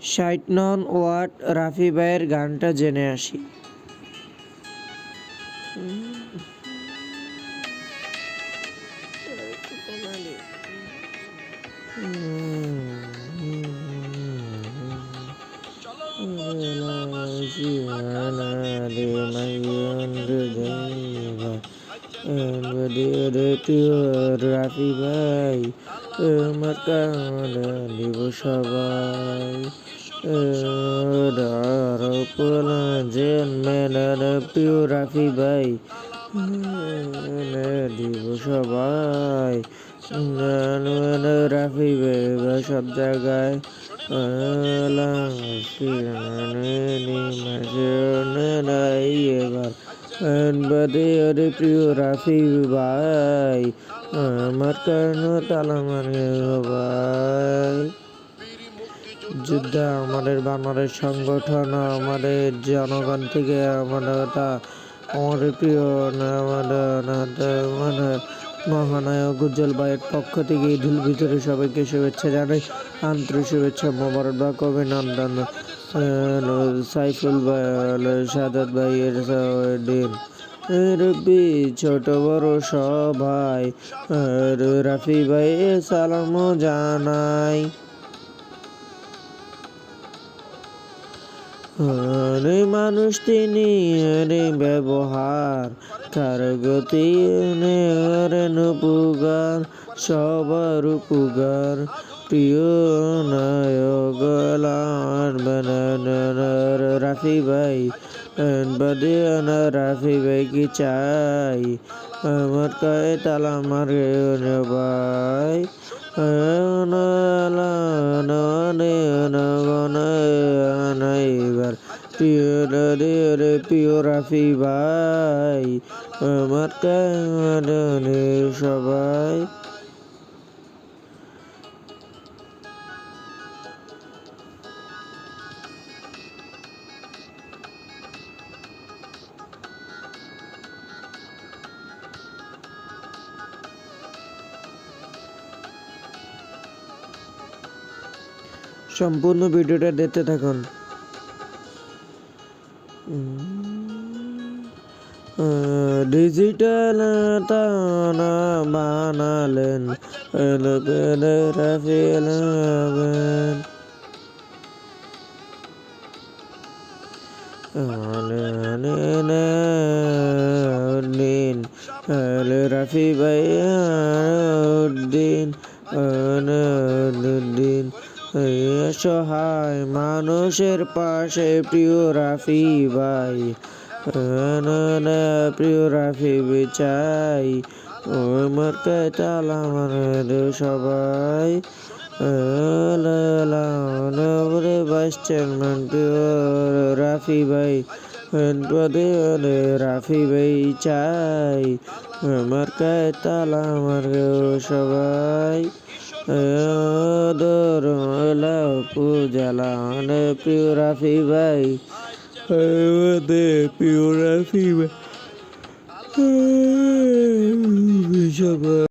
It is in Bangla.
60 নং ওয়ার্ড রাফি ভাইয়ের গানটা জেনে আসি। রাফি ভাই আমার কানে দিব সবাই প্রিয় রাফি ভাই দিব সবাই রাফি ভাই সব জায়গায় এবার বাদে প্রিয় রাফি ভাই আমার কেন তালা মারে ভাই। যুদ্ধ আমাদের বাংলাদেশ সংগঠন, আমাদের জনগণ থেকে আমাদের প্রিয় মহানায়ক উজ্জ্বল ভাইয়ের পক্ষ থেকে ঈদুল ফিতরে সবাইকে শুভেচ্ছা জানাই, আন্তরিক শুভেচ্ছা, মোবারকবাদ, অভিনন্দন সাইফুল ভাই, সাদাত ভাইয়ের দিন রবি ছোট বড় সবাই রাফি ভাই সালাম জানাই। মানুষ তিনি ব্যবহার কার গতি উপকার সবার উপকার প্রিয় নায়ক রাফি ভাই বাদে রাফি ভাই কি চাই আমার কায়ে তালা মারে ভাই এবার প্রিয় রাফি ভাই আমার কানে সবাই। সম্পূর্ণ ভিডিওটা দেখতে থাকুন। ডিজিটাল তানা বানালেন রাফি রাফি ভাই উদ্দিন সহায় মানুষের পাশে প্রিয় রাফি ভাই প্রিয় রাফি চাই আমার তালা মারে সবাই ভাইস চেয়ারম্যান প্রিয় রাফি ভাই রাফি ভাই চাই আমার তালা মারে সবাই পূজালা প্রিয় রাফি ভাই প্রিয় রাফি ভাই সবাই।